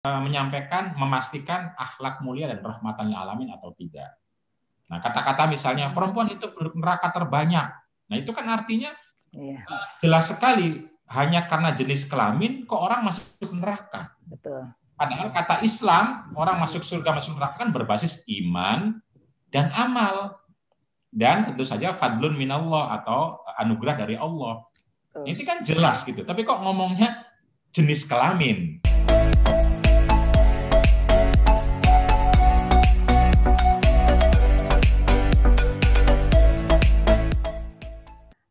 menyampaikan, memastikan akhlak mulia dan rahmatan lil alamin atau tidak. Nah, kata-kata misalnya perempuan itu penduduk neraka terbanyak. Nah, itu kan artinya jelas sekali hanya karena jenis kelamin kok orang masuk neraka. Betul. Padahal kata Islam, orang masuk surga masuk neraka kan berbasis iman dan amal. Dan tentu saja fadlun minallah atau anugerah dari Allah. Ini kan jelas gitu. Tapi kok ngomongnya jenis kelamin.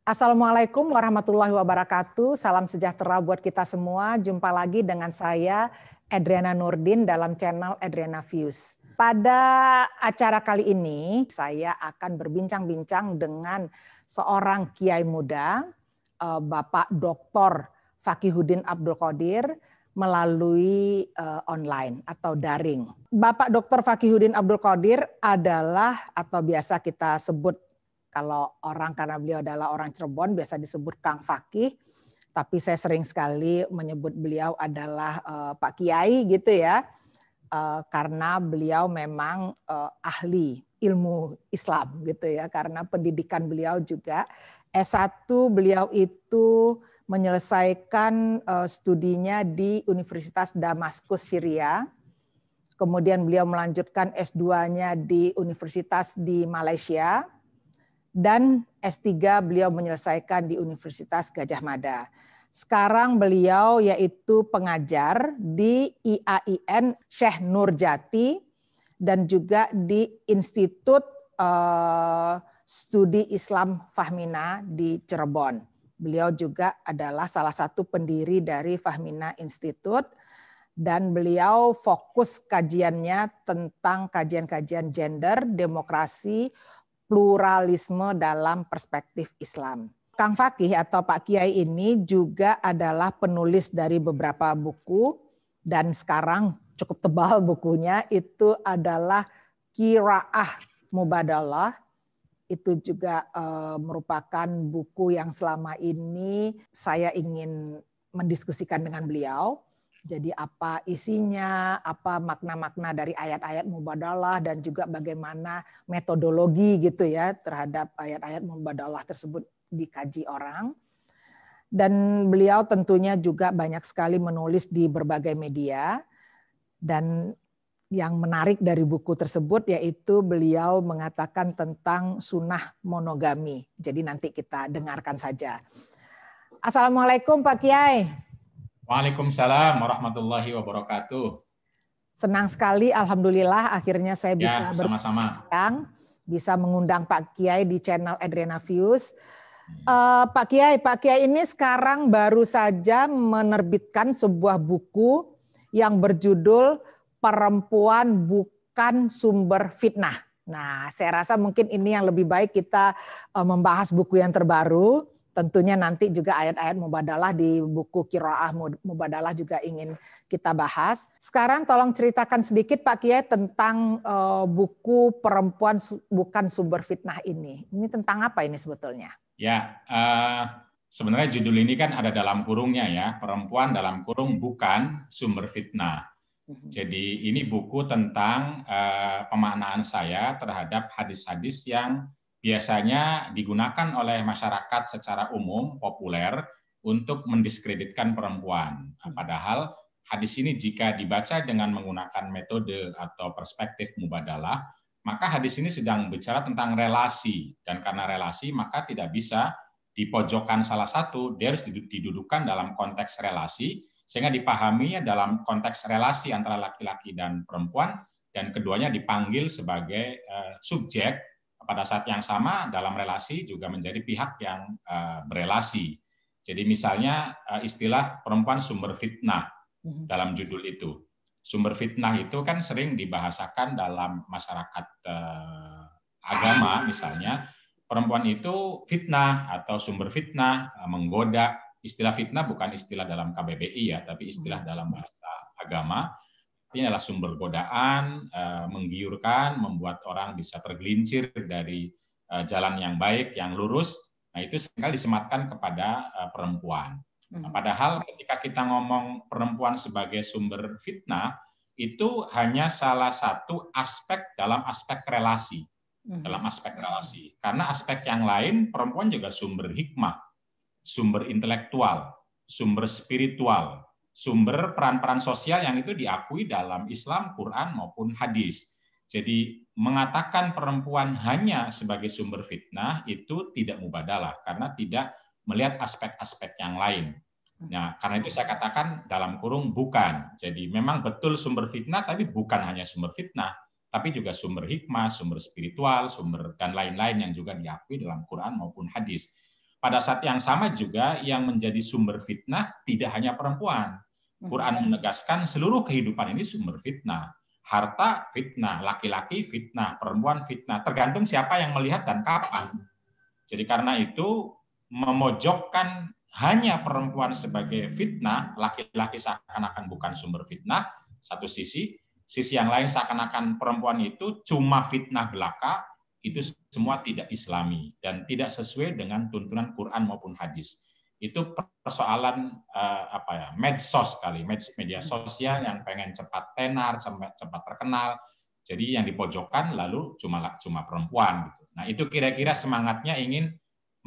Assalamualaikum warahmatullahi wabarakatuh. Salam sejahtera buat kita semua. Jumpa lagi dengan saya, Edriana Nurdin, dalam channel Edriana Views. Pada acara kali ini, saya akan berbincang-bincang dengan seorang kiai muda, Bapak Dr. Fakihuddin Abdul Qodir, melalui online atau daring. Bapak Dr. Fakihuddin Abdul Qodir adalah, atau biasa kita sebut, kalau orang, karena beliau adalah orang Cirebon, biasa disebut Kang Fakih. Tapi saya sering sekali menyebut beliau adalah Pak Kiai gitu ya. Karena beliau memang ahli ilmu Islam gitu ya. Karena pendidikan beliau juga S1 beliau itu menyelesaikan studinya di Universitas Damaskus, Syria. Kemudian beliau melanjutkan S2-nya di Universitas di Malaysia. Dan S3 beliau menyelesaikan di Universitas Gadjah Mada. Sekarang beliau yaitu pengajar di IAIN Syekh Nurjati dan juga di Institut Studi Islam Fahmina di Cirebon. Beliau juga adalah salah satu pendiri dari Fahmina Institute dan beliau fokus kajiannya tentang kajian-kajian gender, demokrasi, pluralisme dalam perspektif Islam. Kang Fakih atau Pak Kiai ini juga adalah penulis dari beberapa buku dan sekarang cukup tebal bukunya, itu adalah Qiraah Mubadalah. Itu juga merupakan buku yang selama ini saya ingin mendiskusikan dengan beliau. Jadi apa isinya, apa makna-makna dari ayat-ayat mubadalah dan juga bagaimana metodologi gitu ya terhadap ayat-ayat mubadalah tersebut dikaji orang. Dan beliau tentunya juga banyak sekali menulis di berbagai media. Dan yang menarik dari buku tersebut yaitu beliau mengatakan tentang sunnah monogami. Jadi nanti kita dengarkan saja. Assalamualaikum Pak Kiai. Waalaikumsalam warahmatullahi wabarakatuh. Senang sekali, alhamdulillah akhirnya saya bisa bisa mengundang Pak Kiai di channel Edriana Views. Pak Kiai ini sekarang baru saja menerbitkan sebuah buku yang berjudul Perempuan Bukan Sumber Fitnah. Nah, saya rasa mungkin ini yang lebih baik kita membahas buku yang terbaru. Tentunya nanti juga ayat-ayat mubadalah di buku Qiraah Mubadalah juga ingin kita bahas. Sekarang tolong ceritakan sedikit Pak Kiai tentang buku Perempuan Bukan Sumber Fitnah ini. Ini tentang apa ini sebetulnya? Ya, sebenarnya judul ini kan ada dalam kurungnya ya, Perempuan dalam kurung bukan sumber fitnah. Jadi ini buku tentang pemaknaan saya terhadap hadis-hadis yang biasanya digunakan oleh masyarakat secara umum, populer, untuk mendiskreditkan perempuan. Padahal hadis ini jika dibaca dengan menggunakan metode atau perspektif mubadalah, maka hadis ini sedang bicara tentang relasi. Dan karena relasi, maka tidak bisa dipojokkan salah satu, dia harus didudukkan dalam konteks relasi, sehingga dipahaminya dalam konteks relasi antara laki-laki dan perempuan, dan keduanya dipanggil sebagai subjek. Pada saat yang sama dalam relasi juga menjadi pihak yang berelasi. Jadi misalnya istilah perempuan sumber fitnah dalam judul itu. Sumber fitnah itu kan sering dibahasakan dalam masyarakat agama, misalnya perempuan itu fitnah atau sumber fitnah, menggoda. Istilah fitnah bukan istilah dalam KBBI ya, tapi istilah dalam bahasa agama. Ini adalah sumber godaan, menggiurkan, membuat orang bisa tergelincir dari jalan yang baik, yang lurus. Nah, itu seringkali disematkan kepada perempuan. Nah, padahal ketika kita ngomong perempuan sebagai sumber fitnah, itu hanya salah satu aspek dalam aspek relasi. Dalam aspek relasi. Karena aspek yang lain, perempuan juga sumber hikmah, sumber intelektual, sumber spiritual, sumber peran-peran sosial yang itu diakui dalam Islam, Quran maupun hadis. Jadi mengatakan perempuan hanya sebagai sumber fitnah itu tidak mubadalah karena tidak melihat aspek-aspek yang lain. Nah, karena itu saya katakan dalam kurung bukan. Jadi memang betul sumber fitnah, tapi bukan hanya sumber fitnah, tapi juga sumber hikmah, sumber spiritual, sumber dan lain-lain yang juga diakui dalam Quran maupun hadis. Pada saat yang sama juga yang menjadi sumber fitnah tidak hanya perempuan. Quran menegaskan seluruh kehidupan ini sumber fitnah. Harta fitnah, laki-laki fitnah, perempuan fitnah, tergantung siapa yang melihat dan kapan. Jadi karena itu memojokkan hanya perempuan sebagai fitnah, laki-laki seakan-akan bukan sumber fitnah, satu sisi yang lain seakan-akan perempuan itu cuma fitnah belaka, itu semua tidak islami dan tidak sesuai dengan tuntunan Quran maupun hadis. Itu persoalan medsos kali, media sosial yang pengen cepat tenar, cepat terkenal. Jadi yang dipojokkan lalu cuma perempuan gitu. Nah, itu kira-kira semangatnya ingin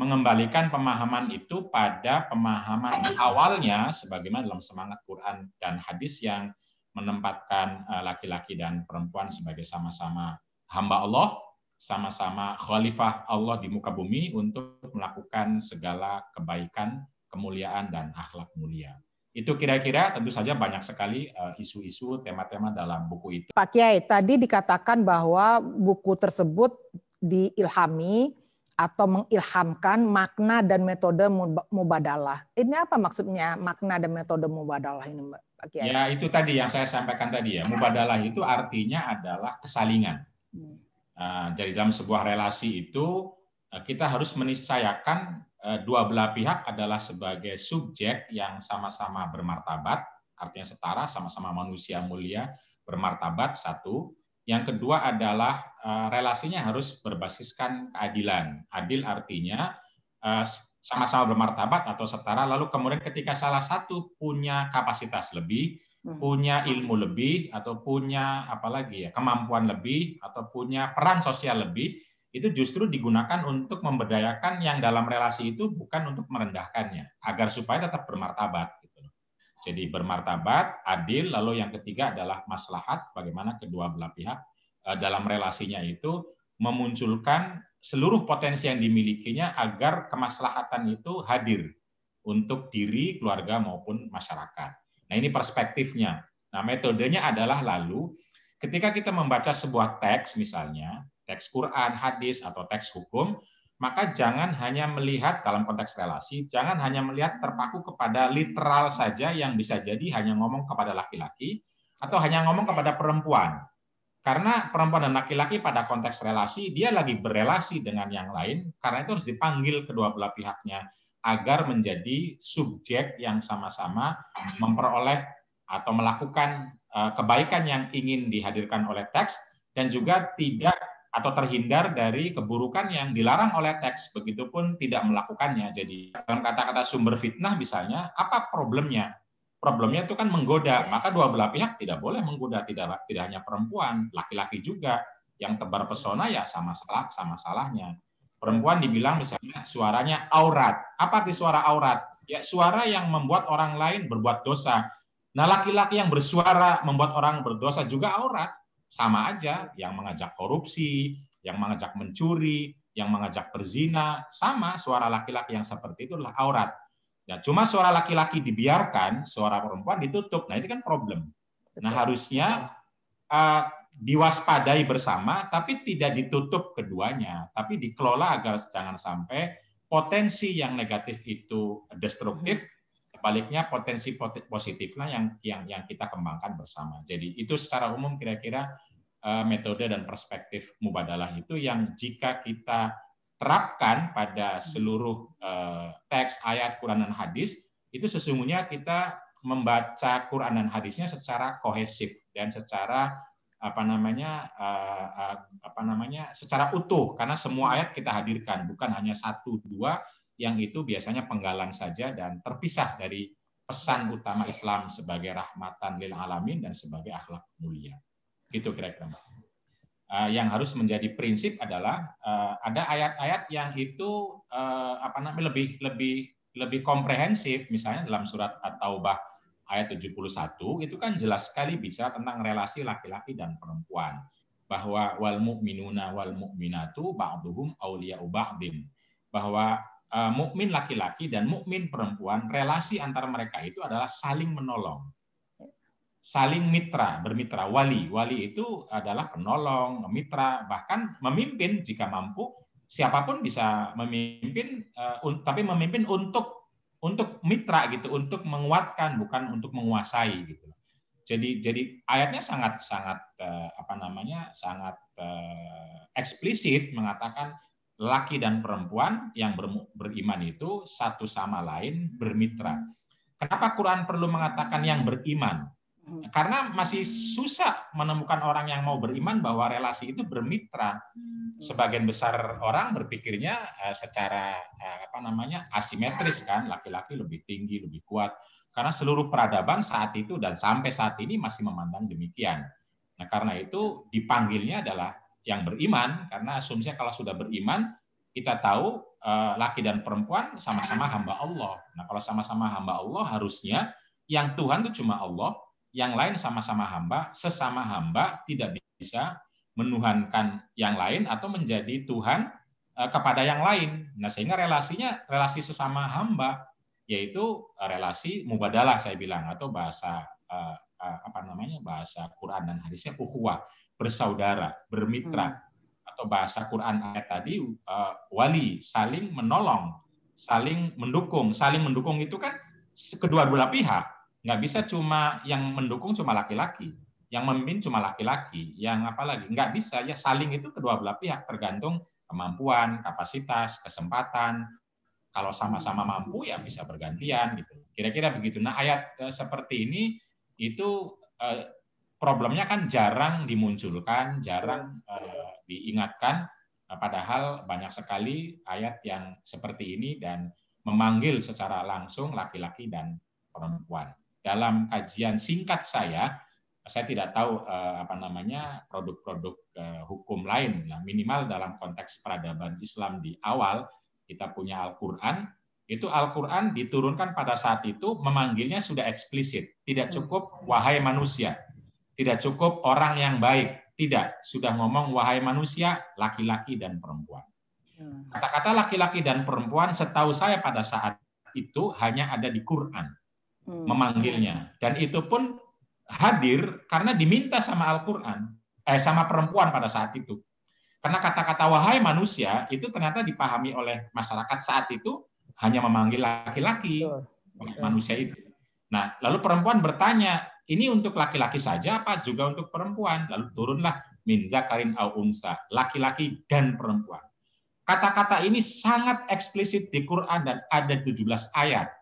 mengembalikan pemahaman itu pada pemahaman awalnya sebagaimana dalam semangat Quran dan hadis yang menempatkan laki-laki dan perempuan sebagai sama-sama hamba Allah, sama-sama khalifah Allah di muka bumi untuk melakukan segala kebaikan, kemuliaan, dan akhlak mulia. Itu kira-kira tentu saja banyak sekali isu-isu, tema-tema dalam buku itu. Pak Kiai, tadi dikatakan bahwa buku tersebut diilhami atau mengilhamkan makna dan metode mubadalah. Ini apa maksudnya makna dan metode mubadalah ini, Pak Kiai? Ya, itu tadi yang saya sampaikan tadi ya. Mubadalah itu artinya adalah kesalingan. Jadi dalam sebuah relasi itu kita harus meniscayakan dua belah pihak adalah sebagai subjek yang sama-sama bermartabat, artinya setara, sama-sama manusia mulia, bermartabat, satu. Yang kedua adalah relasinya harus berbasiskan keadilan. Adil artinya sama-sama bermartabat atau setara, lalu kemudian ketika salah satu punya kapasitas lebih, punya ilmu lebih, atau punya kemampuan lebih, atau punya peran sosial lebih, itu justru digunakan untuk memberdayakan yang dalam relasi itu, bukan untuk merendahkannya, agar supaya tetap bermartabat. Jadi bermartabat, adil, lalu yang ketiga adalah maslahat, bagaimana kedua belah pihak dalam relasinya itu memunculkan seluruh potensi yang dimilikinya agar kemaslahatan itu hadir untuk diri, keluarga, maupun masyarakat. Nah, ini perspektifnya. Nah, metodenya adalah lalu ketika kita membaca sebuah teks, misalnya teks Quran, hadis, atau teks hukum, maka jangan hanya melihat dalam konteks relasi, jangan hanya melihat terpaku kepada literal saja yang bisa jadi hanya ngomong kepada laki-laki atau hanya ngomong kepada perempuan. Karena perempuan dan laki-laki pada konteks relasi, dia lagi berelasi dengan yang lain, karena itu harus dipanggil kedua belah pihaknya agar menjadi subjek yang sama-sama memperoleh atau melakukan kebaikan yang ingin dihadirkan oleh teks dan juga tidak atau terhindar dari keburukan yang dilarang oleh teks, begitupun tidak melakukannya. Jadi dalam kata-kata sumber fitnah misalnya, apa problemnya? Problemnya itu kan menggoda, maka dua belah pihak tidak boleh menggoda, tidak hanya perempuan, laki-laki juga yang tebar pesona ya sama salahnya. Perempuan dibilang misalnya suaranya aurat. Apa arti suara aurat? Ya suara yang membuat orang lain berbuat dosa. Nah, laki-laki yang bersuara membuat orang berdosa juga aurat. Sama aja, yang mengajak korupsi, yang mengajak mencuri, yang mengajak berzina, sama suara laki-laki yang seperti itu adalah aurat. Ya, cuma suara laki-laki dibiarkan, suara perempuan ditutup. Nah, ini kan problem. Nah, harusnya diwaspadai bersama, tapi tidak ditutup keduanya, tapi dikelola agar jangan sampai potensi yang negatif itu destruktif, sebaliknya potensi positifnya yang kita kembangkan bersama. Jadi itu secara umum kira-kira metode dan perspektif mubadalah itu yang jika kita terapkan pada seluruh teks, ayat, Quran dan hadis, itu sesungguhnya kita membaca Quran dan hadisnya secara kohesif dan secara secara utuh, karena semua ayat kita hadirkan, bukan hanya satu dua yang itu biasanya penggalan saja dan terpisah dari pesan utama Islam sebagai rahmatan lil alamin dan sebagai akhlak mulia. Gitu kira-kira. Yang harus menjadi prinsip adalah ada ayat-ayat yang itu lebih komprehensif, misalnya dalam surat At-Taubah ayat 71 itu kan jelas sekali bicara tentang relasi laki-laki dan perempuan, bahwa wal mu'minuna wal mu'minatu ba'duhum awliya'u ba'din, bahwa mukmin laki-laki dan mukmin perempuan, relasi antara mereka itu adalah saling menolong, saling mitra, bermitra. Wali itu adalah penolong, mitra, bahkan memimpin jika mampu. Siapapun bisa memimpin, tapi memimpin untuk mitra gitu, untuk menguatkan, bukan untuk menguasai gitu. Jadi ayatnya sangat eksplisit mengatakan laki dan perempuan yang beriman itu satu sama lain bermitra. Kenapa Quran perlu mengatakan yang beriman? Karena masih susah menemukan orang yang mau beriman bahwa relasi itu bermitra. Sebagian besar orang berpikirnya secara asimetris kan, laki-laki lebih tinggi, lebih kuat. Karena seluruh peradaban saat itu dan sampai saat ini masih memandang demikian. Nah, karena itu dipanggilnya adalah yang beriman, karena asumsinya kalau sudah beriman, kita tahu laki dan perempuan sama-sama hamba Allah. Nah, kalau sama-sama hamba Allah, harusnya yang Tuhan itu cuma Allah, yang lain sama-sama hamba, sesama hamba tidak bisa menuhankan yang lain atau menjadi Tuhan kepada yang lain. Nah, sehingga relasinya relasi sesama hamba, yaitu relasi mubadalah saya bilang, atau bahasa bahasa Quran dan hadisnya ukhuwah, bersaudara, bermitra, atau bahasa Quran ayat tadi wali, saling menolong, saling mendukung. Saling mendukung itu kan kedua belah pihak. Nggak bisa cuma yang mendukung cuma laki-laki, yang memimpin cuma laki-laki, yang apalagi nggak bisa ya, saling itu kedua belah pihak, tergantung kemampuan, kapasitas, kesempatan. Kalau sama-sama mampu ya bisa bergantian gitu. Kira-kira begitu. Nah, ayat seperti ini itu problemnya kan jarang dimunculkan, jarang diingatkan, padahal banyak sekali ayat yang seperti ini dan memanggil secara langsung laki-laki dan perempuan. Dalam kajian singkat saya tidak tahu produk-produk hukum lain. Nah, minimal dalam konteks peradaban Islam di awal kita punya Al-Quran. Itu Al-Quran diturunkan pada saat itu memanggilnya sudah eksplisit. Tidak cukup wahai manusia, tidak cukup orang yang baik, tidak. Sudah ngomong wahai manusia, laki-laki dan perempuan. Kata-kata laki-laki dan perempuan setahu saya pada saat itu hanya ada di Quran memanggilnya, dan itu pun hadir karena diminta sama Al-Quran, sama perempuan pada saat itu. Karena kata-kata wahai manusia itu ternyata dipahami oleh masyarakat saat itu hanya memanggil laki-laki, manusia itu. Nah, lalu perempuan bertanya, ini untuk laki-laki saja apa juga untuk perempuan? Lalu turunlah min zakarin au unsa, laki-laki dan perempuan. Kata-kata ini sangat eksplisit di Quran dan ada 17 ayat.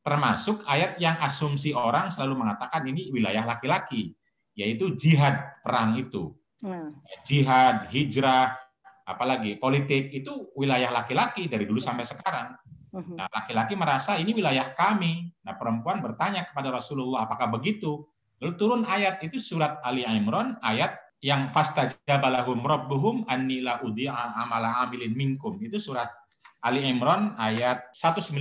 Termasuk ayat yang asumsi orang selalu mengatakan ini wilayah laki-laki, yaitu jihad, perang itu. Jihad, hijrah, apalagi politik, itu wilayah laki-laki dari dulu sampai sekarang. Nah, laki-laki merasa ini wilayah kami. Nah, perempuan bertanya kepada Rasulullah, apakah begitu? Lalu turun ayat itu surat Ali Imran, ayat yang fastajaba lahum rabbuhum anni la udhi'a amala amilin minkum. Itu surat Ali Imran ayat 195.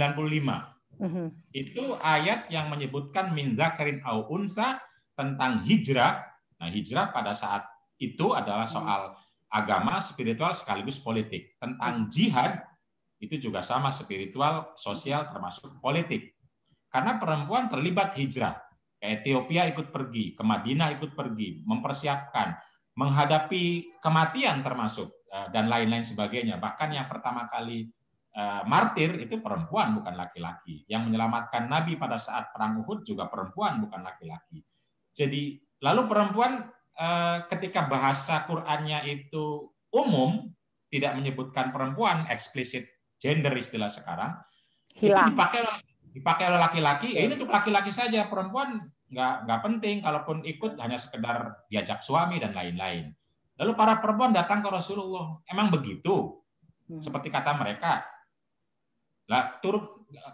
Itu ayat yang menyebutkan min zakarin au unsa tentang hijrah. Nah, hijrah pada saat itu adalah soal agama, spiritual sekaligus politik. Tentang jihad itu juga sama, spiritual, sosial termasuk politik. Karena perempuan terlibat hijrah. Ke Ethiopia ikut pergi, ke Madinah ikut pergi, mempersiapkan, menghadapi kematian termasuk dan lain-lain sebagainya. Bahkan yang pertama kali martir itu perempuan, bukan laki-laki. Yang menyelamatkan Nabi pada saat perang Uhud juga perempuan, bukan laki-laki. Jadi lalu perempuan ketika bahasa Qur'annya itu umum, tidak menyebutkan perempuan, eksplisit gender istilah sekarang, hilang. Itu dipakai oleh laki-laki. Ini untuk laki-laki saja, perempuan nggak penting. Kalaupun ikut hanya sekedar diajak suami dan lain-lain. Lalu para perempuan datang ke Rasulullah, emang begitu? Seperti kata mereka. Lah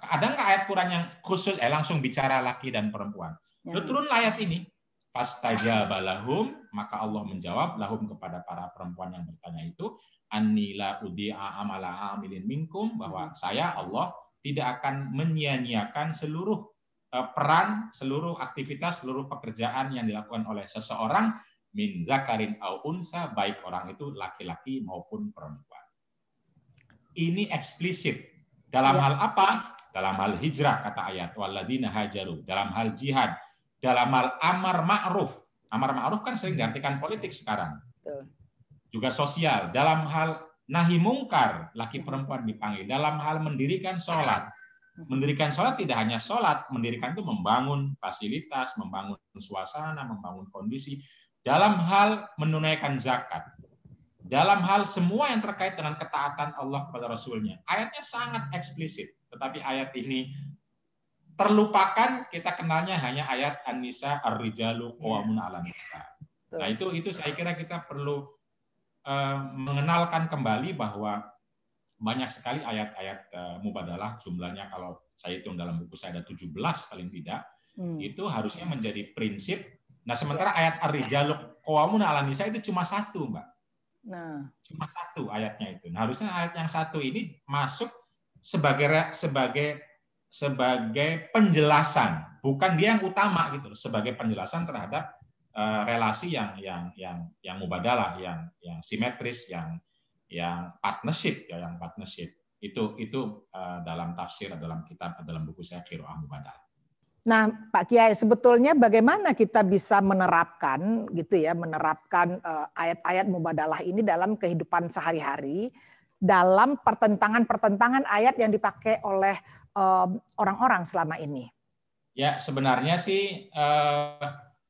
ada nggak ayat Quran yang khusus langsung bicara laki dan perempuan? Turun ayat ini. Fastajaba lahum, maka Allah menjawab lahum kepada para perempuan yang bertanya itu, annila udi'a amala amilin minkum, bahwa saya Allah tidak akan menyia-nyiakan seluruh peran, seluruh aktivitas, seluruh pekerjaan yang dilakukan oleh seseorang min zakarin au unsa, baik orang itu laki-laki maupun perempuan. Ini eksplisit. Dalam hal apa? Dalam hal hijrah, kata ayat, walladzina hajaru, dalam hal jihad, dalam hal amar ma'ruf. Amar ma'ruf kan sering diartikan politik sekarang. Juga sosial. Dalam hal nahi mungkar, laki perempuan dipanggil. Dalam hal mendirikan sholat. Mendirikan sholat tidak hanya sholat, mendirikan itu membangun fasilitas, membangun suasana, membangun kondisi. Dalam hal menunaikan zakat. Dalam hal semua yang terkait dengan ketaatan Allah kepada Rasulnya. Ayatnya sangat eksplisit. Tetapi ayat ini terlupakan, kita kenalnya hanya ayat An-Nisa ar-rijalu qawwamuna 'alan nisa. Nah, itu saya kira kita perlu mengenalkan kembali bahwa banyak sekali ayat-ayat mubadalah, jumlahnya kalau saya hitung dalam buku saya ada 17 paling tidak. Itu harusnya menjadi prinsip. Nah, sementara ayat ar-rijalu qawwamuna 'alan nisa itu cuma satu, Mbak. Cuma satu ayatnya itu. Nah, harusnya ayat yang satu ini masuk sebagai penjelasan, bukan dia yang utama gitu, sebagai penjelasan terhadap relasi yang mubadalah, yang simetris, yang partnership, yang partnership. Itu dalam tafsir, dalam kitab, dalam buku saya Qiraah Mubadalah. Nah, Pak Kiai, sebetulnya bagaimana kita bisa menerapkan gitu ya, menerapkan ayat-ayat mubadalah ini dalam kehidupan sehari-hari, dalam pertentangan ayat yang dipakai oleh orang-orang selama ini? Ya, sebenarnya sih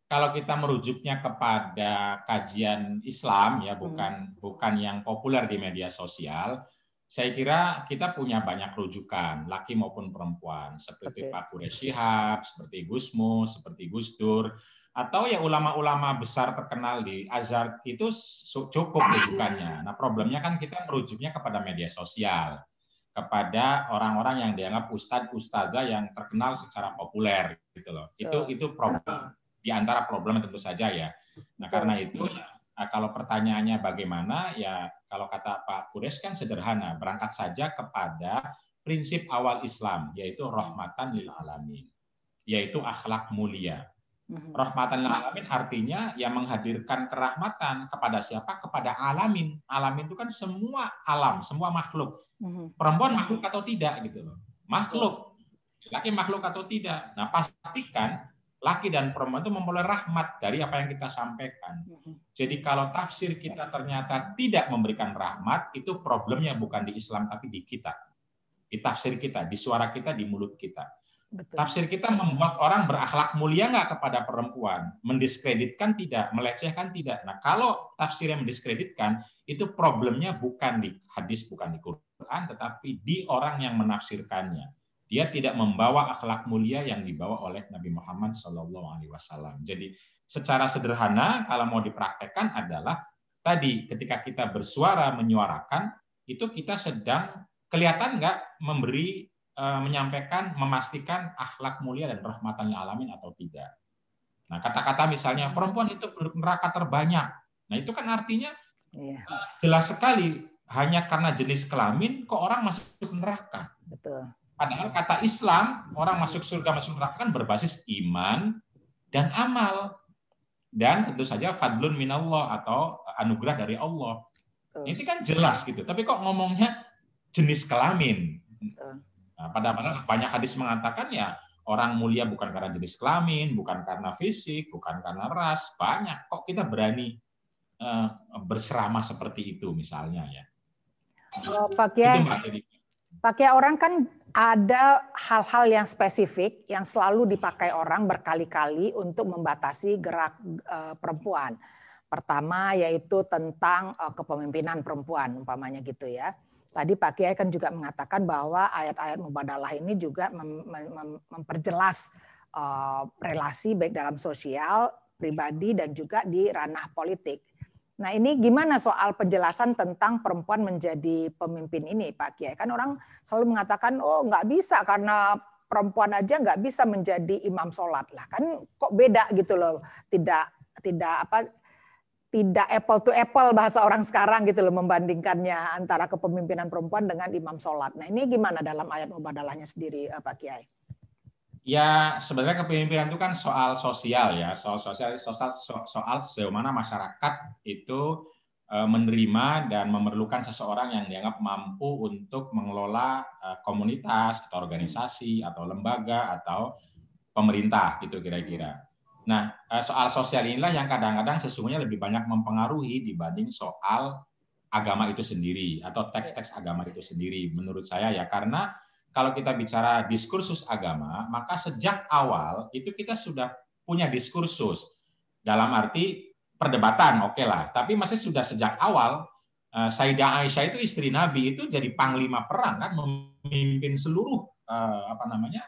kalau kita merujuknya kepada kajian Islam ya, bukan yang populer di media sosial, saya kira kita punya banyak rujukan, laki maupun perempuan, seperti Pak Quraish Shihab, seperti Gus Mus, seperti Gus Dur, atau ya ulama-ulama besar terkenal di Azhar, itu cukup rujukannya. Nah, problemnya kan kita merujuknya kepada media sosial, kepada orang-orang yang dianggap ustadz-ustadzah yang terkenal secara populer gitu loh. Itu problem, di antara problem tentu saja ya. Nah, karena itu kalau pertanyaannya bagaimana, ya kalau kata Pak Quraish kan sederhana, berangkat saja kepada prinsip awal Islam, yaitu rahmatan lil alamin, yaitu akhlak mulia. Rahmatan lil alamin artinya ya menghadirkan kerahmatan kepada siapa? Kepada alamin. Alamin itu kan semua alam, semua makhluk. Perempuan makhluk atau tidak gitu loh. Makhluk. Laki makhluk atau tidak. Nah, pastikan laki dan perempuan itu memperoleh rahmat dari apa yang kita sampaikan. Jadi kalau tafsir kita ternyata tidak memberikan rahmat, itu problemnya bukan di Islam tapi di kita. Di tafsir kita, di suara kita, di mulut kita. Betul. Tafsir kita membuat orang berakhlak mulia nggak kepada perempuan? Mendiskreditkan tidak, melecehkan tidak. Nah, kalau tafsir yang mendiskreditkan, itu problemnya bukan di hadis, bukan di Quran, tetapi di orang yang menafsirkannya. Dia tidak membawa akhlak mulia yang dibawa oleh Nabi Muhammad SAW. Jadi secara sederhana kalau mau dipraktekkan adalah tadi ketika kita bersuara menyuarakan itu kita sedang kelihatan nggak menyampaikan, memastikan akhlak mulia dan rahmatan lil alamin atau tidak. Nah, kata-kata misalnya perempuan itu penduduk neraka terbanyak. Nah, itu kan artinya jelas sekali hanya karena jenis kelamin kok orang masuk neraka. Betul. Padahal kata Islam, orang masuk surga, masuk neraka kan berbasis iman dan amal. Dan tentu saja fadlun minallah atau anugerah dari Allah. Ini kan jelas gitu. Tapi kok ngomongnya jenis kelamin? Nah, padahal banyak hadis mengatakan ya orang mulia bukan karena jenis kelamin, bukan karena fisik, bukan karena ras. Banyak. Kok kita berani berserama seperti itu misalnya ya. Pak Kiai, pakai orang kan ada hal-hal yang spesifik yang selalu dipakai orang berkali-kali untuk membatasi gerak perempuan. Pertama yaitu tentang kepemimpinan perempuan, umpamanya gitu ya. Tadi Pak Kiai kan juga mengatakan bahwa ayat-ayat mubadalah ini juga memperjelas relasi baik dalam sosial, pribadi dan juga di ranah politik. Nah ini gimana soal penjelasan tentang perempuan menjadi pemimpin ini Pak Kiai? Kan orang selalu mengatakan, oh nggak bisa karena perempuan aja nggak bisa menjadi imam sholat. Lah kan kok beda gitu loh. Tidak apple to apple bahasa orang sekarang gitu loh, membandingkannya antara kepemimpinan perempuan dengan imam sholat. Nah ini gimana dalam ayat Mubadalahnya sendiri Pak Kiai? Ya, sebenarnya kepemimpinan itu kan soal sosial ya, soal sejauh mana masyarakat itu menerima dan memerlukan seseorang yang dianggap mampu untuk mengelola komunitas atau organisasi atau lembaga atau pemerintah gitu kira-kira. Nah, soal sosial inilah yang kadang-kadang sesungguhnya lebih banyak mempengaruhi dibanding soal agama itu sendiri atau teks-teks agama itu sendiri menurut saya ya, karena kalau kita bicara diskursus agama, maka sejak awal itu kita sudah punya diskursus. Dalam arti perdebatan, oke lah. Tapi masih sudah sejak awal, Sayyidah Aisyah itu istri Nabi itu jadi panglima perang kan, memimpin seluruh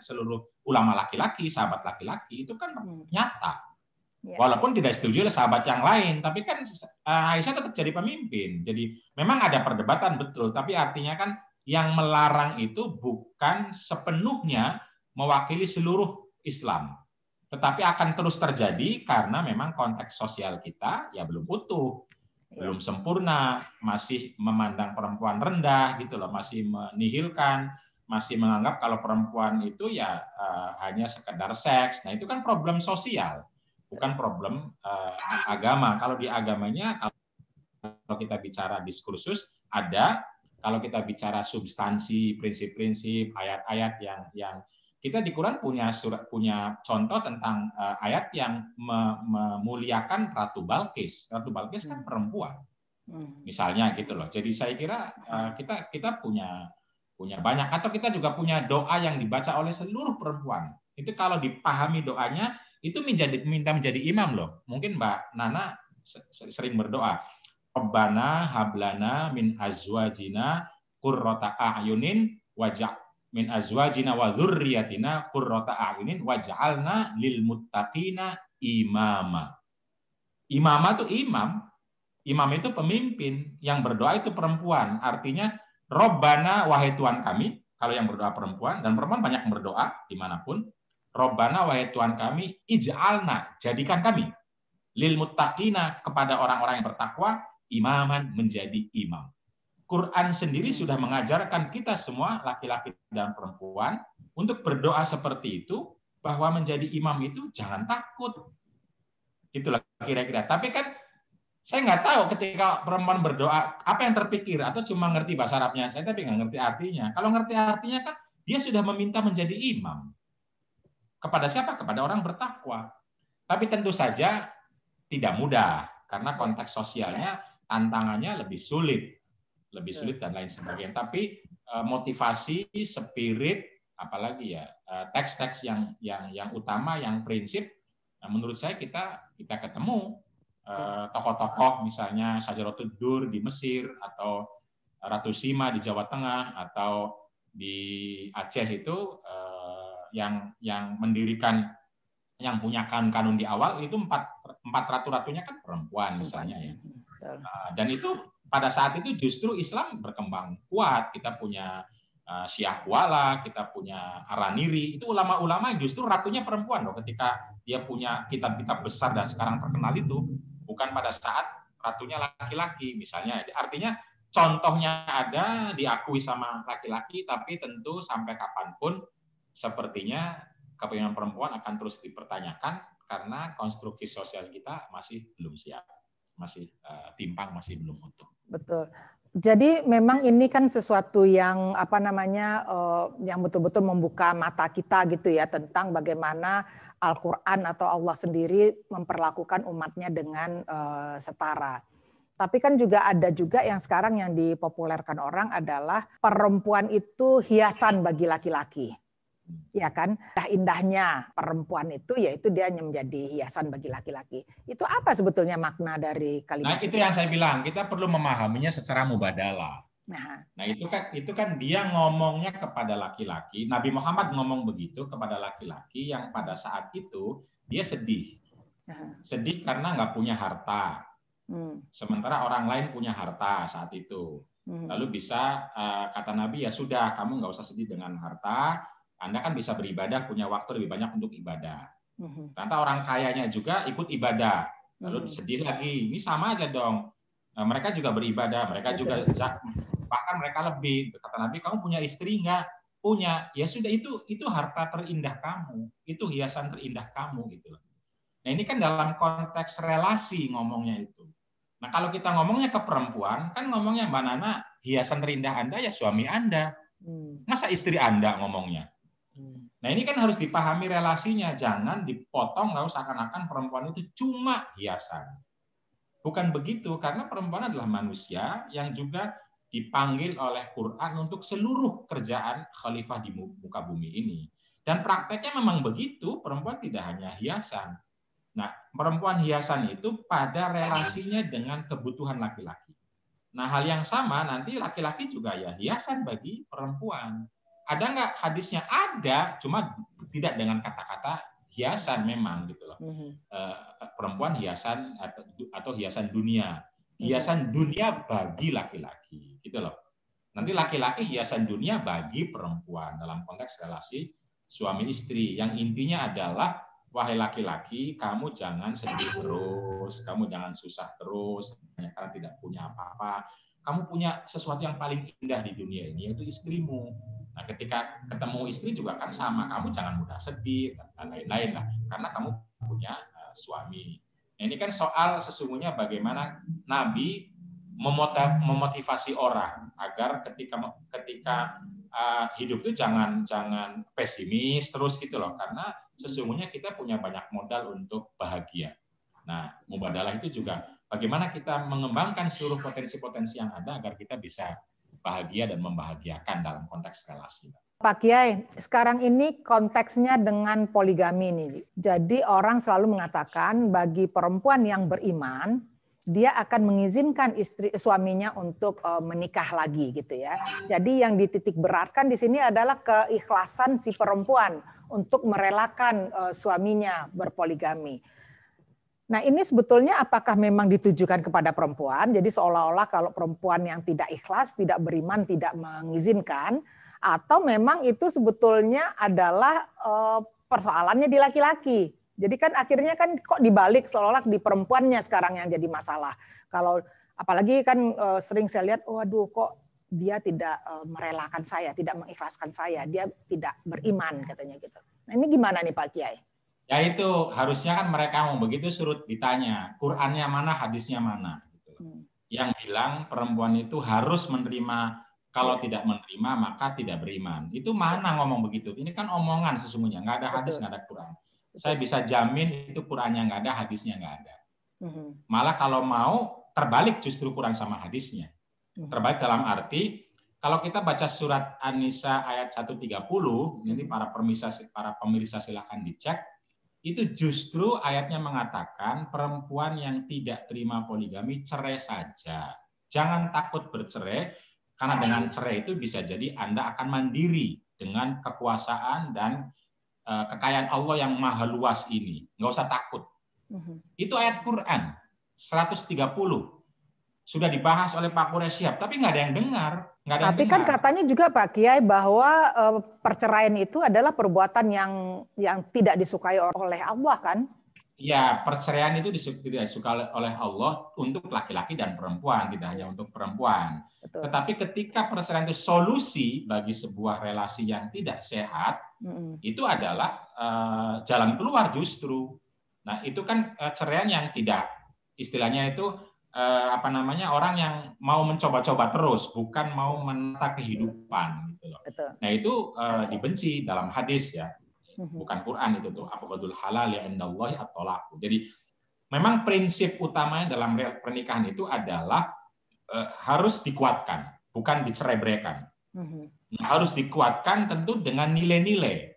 seluruh ulama laki-laki, sahabat laki-laki itu kan nyata. Walaupun tidak setuju oleh sahabat yang lain, tapi kan Aisyah tetap jadi pemimpin. Jadi memang ada perdebatan betul, tapi artinya kan yang melarang itu bukan sepenuhnya mewakili seluruh Islam, tetapi akan terus terjadi karena memang konteks sosial kita ya belum utuh, belum sempurna, masih memandang perempuan rendah gitu loh, masih menihilkan, masih menganggap kalau perempuan itu ya hanya sekedar seks. Nah itu kan problem sosial, bukan problem agama. Kalau di agamanya, kalau kita bicara diskursus ada. Kalau kita bicara substansi, prinsip-prinsip, ayat-ayat yang kita di Quran punya contoh tentang ayat yang memuliakan Ratu Balqis. Ratu Balqis kan perempuan, misalnya gitu loh. Jadi saya kira kita punya banyak, atau kita juga punya doa yang dibaca oleh seluruh perempuan. Itu kalau dipahami doanya itu minta menjadi imam loh. Mungkin Mbak Nana sering berdoa. Rabbana hablana min azwajina qurrata a'yunin waj'a min azwajina wa dzurriyyatina qurrata a'yunin waj'alna lil muttaqina imama. Imama itu imam. Imam itu pemimpin, yang berdoa itu perempuan. Artinya Rabbana wahai Tuhan kami, kalau yang berdoa perempuan, dan perempuan banyak yang berdoa dimanapun. Rabbana wahai Tuhan kami, ij'alna, jadikan kami lil muttaqina, kepada orang-orang yang bertakwa, imaman, menjadi imam. Quran sendiri sudah mengajarkan kita semua, laki-laki dan perempuan, untuk berdoa seperti itu, bahwa menjadi imam itu jangan takut. Itulah kira-kira. Tapi kan saya nggak tahu ketika perempuan berdoa, apa yang terpikir, atau cuma ngerti bahasa Arabnya saya, tapi nggak ngerti artinya. Kalau ngerti artinya kan, dia sudah meminta menjadi imam. Kepada siapa? Kepada orang bertakwa. Tapi tentu saja tidak mudah, karena konteks sosialnya tantangannya lebih sulit dan lain sebagainya. Tapi motivasi, spirit, apalagi ya teks-teks yang utama, yang prinsip, menurut saya kita ketemu tokoh-tokoh, misalnya Syajaratul Dur di Mesir, atau Ratu Sima di Jawa Tengah, atau di Aceh itu yang mendirikan, yang punya kanun di awal itu empat ratu-ratunya kan perempuan misalnya ya. Dan itu pada saat itu justru Islam berkembang kuat. Kita punya Syiah Kuala, kita punya Araniri, itu ulama-ulama yang justru ratunya perempuan loh, ketika dia punya kitab-kitab besar dan sekarang terkenal itu, bukan pada saat ratunya laki-laki misalnya. Artinya contohnya ada, diakui sama laki-laki, tapi tentu sampai kapanpun sepertinya kepemimpinan perempuan akan terus dipertanyakan karena konstruksi sosial kita masih belum siap, masih timpang, masih belum utuh. Betul. Jadi memang ini kan sesuatu yang yang betul-betul membuka mata kita gitu ya, tentang bagaimana Al-Quran atau Allah sendiri memperlakukan umatnya dengan setara. Tapi kan ada juga yang sekarang yang dipopulerkan orang adalah perempuan itu hiasan bagi laki-laki. Ya kan, indahnya perempuan itu yaitu dia hanya menjadi hiasan bagi laki-laki. Itu apa sebetulnya makna dari kalimat? Nah, itu yang saya bilang, kita perlu memahaminya secara mubadalah. Nah, itu kan dia ngomongnya kepada laki-laki. Nabi Muhammad ngomong begitu kepada laki-laki yang pada saat itu dia sedih. Sedih karena nggak punya harta. Sementara orang lain punya harta saat itu. Lalu bisa kata Nabi, ya sudah, kamu nggak usah sedih dengan harta, Anda kan bisa beribadah, punya waktu lebih banyak untuk ibadah. Ternyata orang kayanya juga ikut ibadah, lalu sedih lagi, ini sama aja dong. Mereka juga beribadah, mereka juga bahkan mereka lebih. Kata Nabi, kamu punya istri nggak? Punya. Ya sudah, itu harta terindah kamu, itu hiasan terindah kamu gitu. Nah ini kan dalam konteks relasi ngomongnya itu. Nah kalau kita ngomongnya ke perempuan, kan ngomongnya Mbak Nana, hiasan terindah Anda ya suami Anda. Masa istri Anda ngomongnya? Nah ini kan harus dipahami relasinya, jangan dipotong lalu seakan-akan perempuan itu cuma hiasan. Bukan begitu, karena perempuan adalah manusia yang juga dipanggil oleh Quran untuk seluruh kerjaan khalifah di muka bumi ini. Dan prakteknya memang begitu, perempuan tidak hanya hiasan. Nah, perempuan hiasan itu pada relasinya dengan kebutuhan laki-laki. Nah, hal yang sama nanti laki-laki juga ya hiasan bagi perempuan. Ada nggak hadisnya? Ada, cuma tidak dengan kata-kata hiasan memang gitu loh. Perempuan hiasan atau hiasan dunia. Hiasan dunia bagi laki-laki gitu loh. Nanti laki-laki hiasan dunia bagi perempuan dalam konteks relasi suami istri. Yang intinya adalah, wahai laki-laki, kamu jangan sedih terus, kamu jangan susah terus, hanya karena tidak punya apa-apa. Kamu punya sesuatu yang paling indah di dunia ini, yaitu istrimu. Nah, ketika ketemu istri juga kan sama, kamu jangan mudah sedih, dan lain-lain lah, karena kamu punya suami. Nah, ini kan soal sesungguhnya bagaimana Nabi memotivasi orang agar ketika hidup itu jangan pesimis terus gitu loh, karena sesungguhnya kita punya banyak modal untuk bahagia. Nah, mubadalah itu juga bagaimana kita mengembangkan seluruh potensi-potensi yang ada agar kita bisa bahagia dan membahagiakan dalam konteks relasi. Pak Kiai, sekarang ini konteksnya dengan poligami nih. Jadi orang selalu mengatakan bagi perempuan yang beriman, dia akan mengizinkan suaminya untuk menikah lagi gitu ya. Jadi yang dititik beratkan di sini adalah keikhlasan si perempuan untuk merelakan suaminya berpoligami. Nah ini sebetulnya apakah memang ditujukan kepada perempuan? Jadi seolah-olah kalau perempuan yang tidak ikhlas, tidak beriman, tidak mengizinkan, atau memang itu sebetulnya adalah persoalannya di laki-laki? Jadi kan akhirnya kan kok dibalik seolah-olah di perempuannya sekarang yang jadi masalah. Kalau apalagi kan sering saya lihat, waduh kok dia tidak merelakan saya, tidak mengikhlaskan saya, dia tidak beriman katanya gitu. Nah ini gimana nih Pak Kiai? Ya itu harusnya kan mereka mau begitu suruh ditanya, Qur'annya mana, hadisnya mana. Gitu. Yang bilang perempuan itu harus menerima, kalau tidak menerima maka tidak beriman. Itu mana ngomong begitu? Ini kan omongan sesungguhnya, nggak ada hadis, nggak ada Qur'an. Saya bisa jamin itu Qur'annya nggak ada, hadisnya nggak ada. Malah kalau mau terbalik justru Qur'an sama hadisnya. Terbalik dalam arti kalau kita baca surat An-Nisa ayat 130, ini para pemirsa silakan dicek. Itu justru ayatnya mengatakan perempuan yang tidak terima poligami cerai saja. Jangan takut bercerai, karena dengan cerai itu bisa jadi Anda akan mandiri dengan kekuasaan dan kekayaan Allah yang maha luas ini. Nggak usah takut. Itu ayat Quran 130. Sudah dibahas oleh Pak Quraisyab, tapi nggak ada yang dengar. Tapi kan katanya juga Pak Kiai bahwa perceraian itu adalah perbuatan yang tidak disukai oleh Allah kan? Ya, perceraian itu tidak disukai oleh Allah untuk laki-laki dan perempuan, tidak hanya untuk perempuan. Betul. Tetapi ketika perceraian itu solusi bagi sebuah relasi yang tidak sehat, itu adalah jalan keluar justru. Nah, itu kan ceraian yang tidak, istilahnya itu orang yang mau mencoba-coba terus, bukan mau menata kehidupan gitu loh. Nah itu dibenci dalam hadis ya, bukan Quran itu tuh, abghadul halal ya indallahi at-thalaq. Jadi memang prinsip utamanya dalam pernikahan itu adalah harus dikuatkan, bukan dicerai-beraikan. Harus dikuatkan tentu dengan nilai-nilai.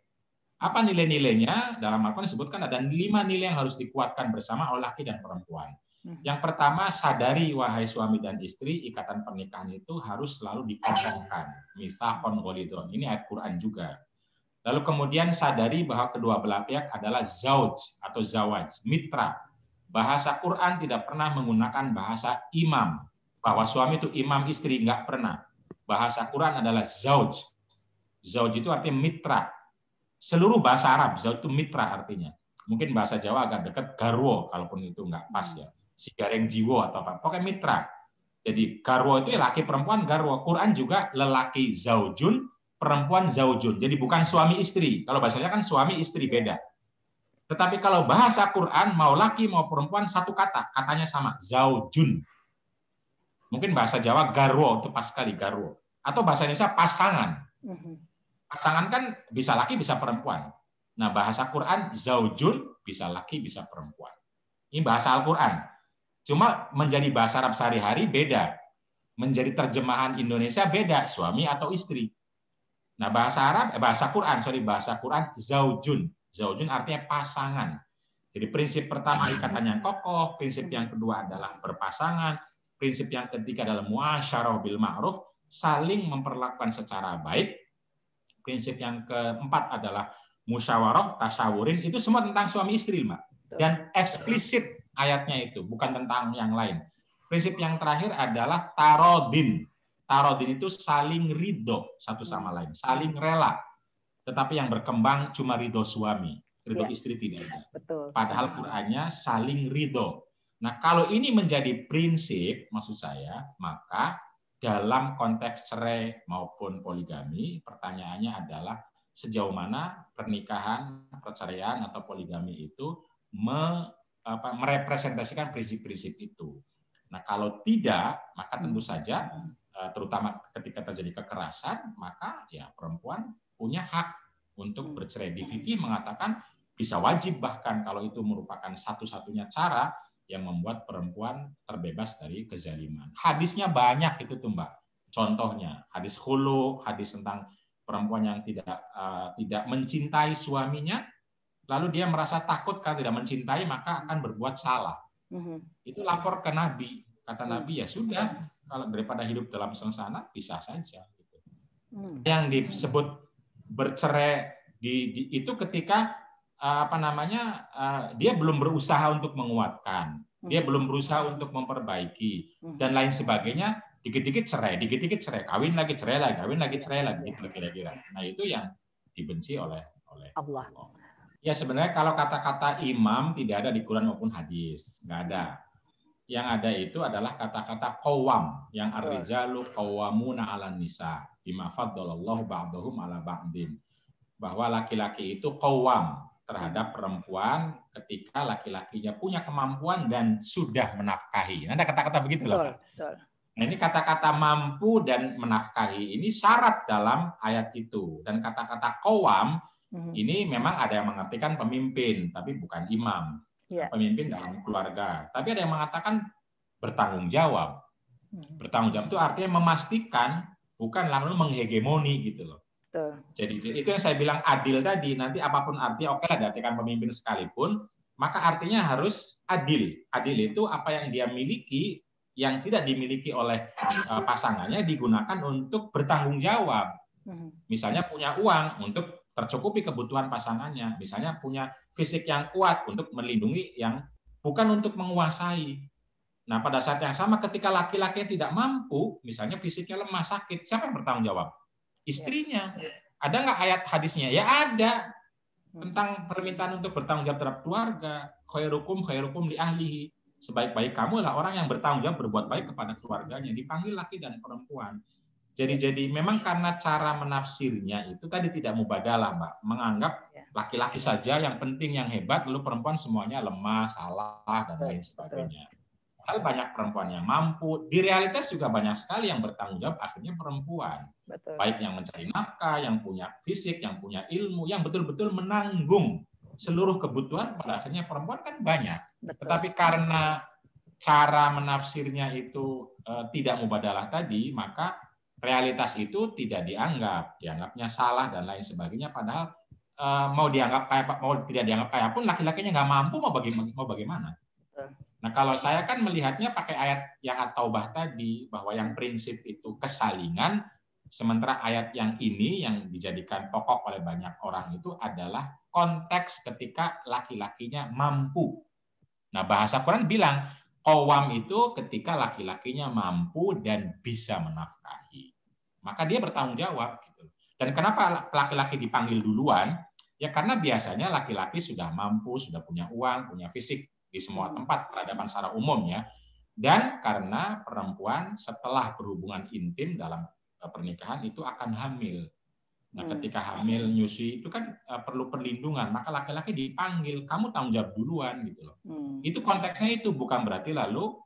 Apa nilai-nilainya? Dalam Al-Quran disebutkan ada 5 nilai yang harus dikuatkan bersama oleh laki dan perempuan. Yang pertama, sadari wahai suami dan istri, ikatan pernikahan itu harus selalu dikokohkan. Mitsaqon ghalidhon. Ini ayat Quran juga. Lalu kemudian sadari bahwa kedua belah pihak adalah zauj atau zawaj, mitra. Bahasa Quran tidak pernah menggunakan bahasa imam. Bahwa suami itu imam istri, nggak pernah. Bahasa Quran adalah zauj. Zauj itu artinya mitra. Seluruh bahasa Arab, zauj itu mitra artinya. Mungkin bahasa Jawa agak dekat garwo, kalaupun itu nggak pas ya. Si gareng jiwo atau apa. Pokoknya mitra. Jadi garwo itu ya laki perempuan garwo. Quran juga lelaki zaujun, perempuan zaujun. Jadi bukan suami istri. Kalau bahasanya kan suami istri beda. Tetapi kalau bahasa Quran, mau laki mau perempuan satu kata, katanya sama, zaujun. Mungkin bahasa Jawa garwo, itu pas sekali garwo. Atau bahasa Indonesia pasangan. Pasangan kan bisa laki, bisa perempuan. Nah, bahasa Quran zaujun, bisa laki, bisa perempuan. Ini bahasa Al-Quran. Cuma menjadi bahasa Arab sehari-hari beda. Menjadi terjemahan Indonesia beda, suami atau istri. Nah, bahasa Quran zaujun. Zaujun artinya pasangan. Jadi prinsip pertama ikatan yang kokoh, prinsip yang kedua adalah berpasangan, prinsip yang ketiga adalah muasyarah bil ma'ruf, saling memperlakukan secara baik. Prinsip yang keempat adalah musyawarah, tasyawurin, itu semua tentang suami istri, Mbak. Dan eksplisit ayatnya itu, bukan tentang yang lain. Prinsip yang terakhir adalah tarodin. Tarodin itu saling ridho satu sama lain, saling rela. Tetapi yang berkembang cuma ridho suami, ridho istri tidak ada. Betul. Padahal Qur'annya saling ridho. Nah, kalau ini menjadi prinsip, maksud saya, maka dalam konteks cerai maupun poligami, pertanyaannya adalah sejauh mana pernikahan, perceraian atau poligami itu merepresentasikan prinsip-prinsip itu. Nah, kalau tidak, maka tentu saja, terutama ketika terjadi kekerasan, maka ya perempuan punya hak untuk bercerai. Di fikih mengatakan bisa wajib bahkan kalau itu merupakan satu-satunya cara yang membuat perempuan terbebas dari kezaliman. Hadisnya banyak itu tuh Mbak. Contohnya hadis khulu, hadis tentang perempuan yang tidak mencintai suaminya, lalu dia merasa takut kalau tidak mencintai maka akan berbuat salah. Itu lapor ke Nabi. Kata Nabi ya sudah, kalau daripada hidup dalam sengsara pisah saja. Yang disebut bercerai itu ketika dia belum berusaha untuk menguatkan, dia belum berusaha untuk memperbaiki dan lain sebagainya, dikit-dikit cerai, kawin lagi cerai lagi, gitu kira-kira. Nah itu yang dibenci oleh Allah. Ya sebenarnya kalau kata-kata imam tidak ada di Quran maupun hadis, nggak ada. Yang ada itu adalah kata-kata qawwam, yang ar-rijalu qawwamuna 'alan nisa bima faddalallahu ba'dahum 'ala ba'din. Bahwa laki-laki itu qawwam terhadap perempuan ketika laki-lakinya punya kemampuan dan sudah menafkahi. Ada kata-kata begitu loh. Betul. Nah, ini kata-kata mampu dan menafkahi ini syarat dalam ayat itu. Dan kata-kata qawwam ini memang ada yang mengartikan pemimpin, tapi bukan imam. Pemimpin dalam keluarga. Tapi ada yang mengatakan bertanggung jawab. Bertanggung jawab itu artinya memastikan, bukan lalu menghegemoni gitu loh. Jadi itu yang saya bilang adil tadi. Nanti apapun artinya, oke lah diartikan pemimpin sekalipun, maka artinya harus adil. Adil itu apa yang dia miliki, yang tidak dimiliki oleh pasangannya digunakan untuk bertanggung jawab. Misalnya punya uang untuk tercukupi kebutuhan pasangannya. Misalnya punya fisik yang kuat untuk melindungi yang bukan untuk menguasai. Nah, pada saat yang sama ketika laki-laki tidak mampu, misalnya fisiknya lemah, sakit, siapa yang bertanggung jawab? Istrinya. Ada nggak ayat hadisnya? Ya ada. Tentang permintaan untuk bertanggung jawab terhadap keluarga. Khairukum li ahlihi. Sebaik-baik kamu adalah orang yang bertanggung jawab berbuat baik kepada keluarganya. Dipanggil laki dan perempuan. Jadi memang karena cara menafsirnya itu tadi tidak mubadalah, Mbak. Menganggap laki-laki saja yang penting, yang hebat, lalu perempuan semuanya lemah, salah, dan lain sebagainya. Padahal banyak perempuan yang mampu. Di realitas juga banyak sekali yang bertanggung jawab akhirnya perempuan. Baik yang mencari nafkah, yang punya fisik, yang punya ilmu, yang betul-betul menanggung seluruh kebutuhan, pada akhirnya perempuan kan banyak. Tetapi karena cara menafsirnya itu tidak mubadalah tadi, maka realitas itu tidak dianggapnya salah dan lain sebagainya. Padahal mau tidak dianggap kayak pun laki-lakinya nggak mampu, mau bagaimana? Nah kalau saya kan melihatnya pakai ayat yang at-taubah tadi, bahwa yang prinsip itu kesalingan, sementara ayat yang ini yang dijadikan pokok oleh banyak orang itu adalah konteks ketika laki-lakinya mampu. Nah, bahasa Quran bilang qawwam itu ketika laki-lakinya mampu dan bisa menafkahi. Maka dia bertanggung jawab gitu. Dan kenapa laki-laki dipanggil duluan? Ya karena biasanya laki-laki sudah mampu, sudah punya uang, punya fisik di semua tempat peradaban secara umum ya. Dan karena perempuan setelah berhubungan intim dalam pernikahan itu akan hamil. Nah, ketika hamil nyusui itu kan perlu perlindungan, maka laki-laki dipanggil, kamu tanggung jawab duluan gitu loh. Itu konteksnya itu, bukan berarti lalu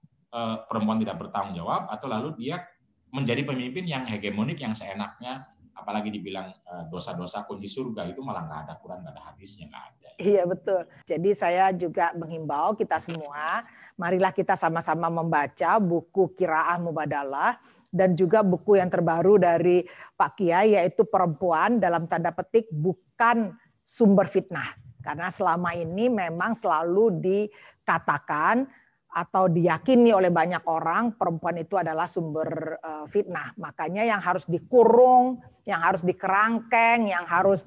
perempuan tidak bertanggung jawab atau lalu dia menjadi pemimpin yang hegemonik yang seenaknya, apalagi dibilang dosa-dosa kunci surga, itu malah nggak ada Quran, nggak ada hadisnya, nggak ada. Iya betul. Jadi saya juga menghimbau kita semua, marilah kita sama-sama membaca buku Qiraah Mubadalah dan juga buku yang terbaru dari Pak Kiai yaitu Perempuan dalam tanda petik bukan sumber fitnah. Karena selama ini memang selalu dikatakan atau diyakini oleh banyak orang perempuan itu adalah sumber fitnah. Makanya yang harus dikurung, yang harus dikerangkeng, yang harus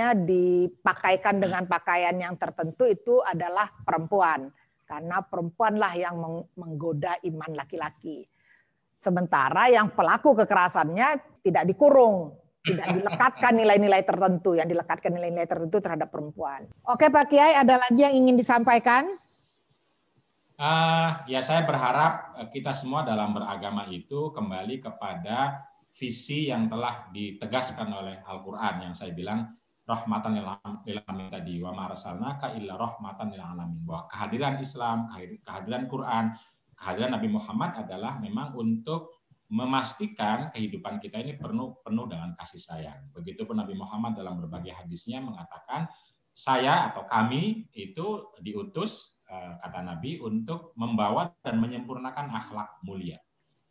dipakaikan dengan pakaian yang tertentu itu adalah perempuan. Karena perempuanlah yang menggoda iman laki-laki. Sementara yang pelaku kekerasannya tidak dikurung, tidak dilekatkan nilai-nilai tertentu, yang dilekatkan nilai-nilai tertentu terhadap perempuan. Oke Pak Kiai, ada lagi yang ingin disampaikan? Ya saya berharap kita semua dalam beragama itu kembali kepada visi yang telah ditegaskan oleh Al-Quran yang saya bilang rahmatan lil alamin tadi, wa ma arsalnaka illa rahmatan lil alamin, bahwa kehadiran Islam, kehadiran Quran, kehadiran Nabi Muhammad adalah memang untuk memastikan kehidupan kita ini penuh dengan kasih sayang. Begitupun Nabi Muhammad dalam berbagai hadisnya mengatakan saya atau kami itu diutus, kata Nabi, untuk membawa dan menyempurnakan akhlak mulia.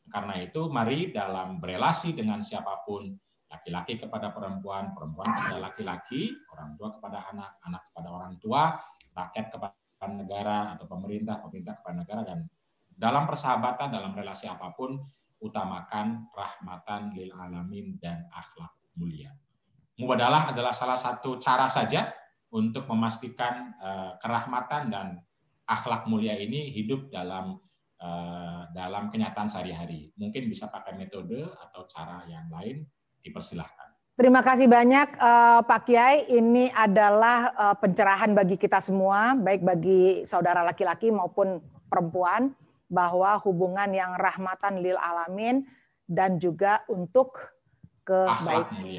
Karena itu mari dalam berelasi dengan siapapun, laki-laki kepada perempuan, perempuan kepada laki-laki, orang tua kepada anak, anak kepada orang tua, rakyat kepada negara atau pemerintah, pemerintah kepada negara, dan dalam persahabatan, dalam relasi apapun, utamakan rahmatan lil alamin dan akhlak mulia. Mubadalah adalah salah satu cara saja untuk memastikan kerahmatan dan akhlak mulia ini hidup dalam kenyataan sehari-hari. Mungkin bisa pakai metode atau cara yang lain, dipersilahkan. Terima kasih banyak Pak Kiai. Ini adalah pencerahan bagi kita semua, baik bagi saudara laki-laki maupun perempuan, bahwa hubungan yang rahmatan lil alamin dan juga untuk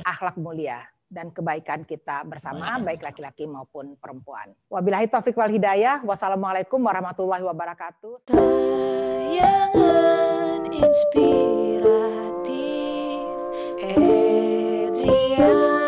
akhlak mulia dan kebaikan kita bersama, baik laki-laki maupun perempuan. Wabillahi taufiq wal hidayah. Wassalamualaikum warahmatullahi wabarakatuh. Tayangan inspiratif Edriana.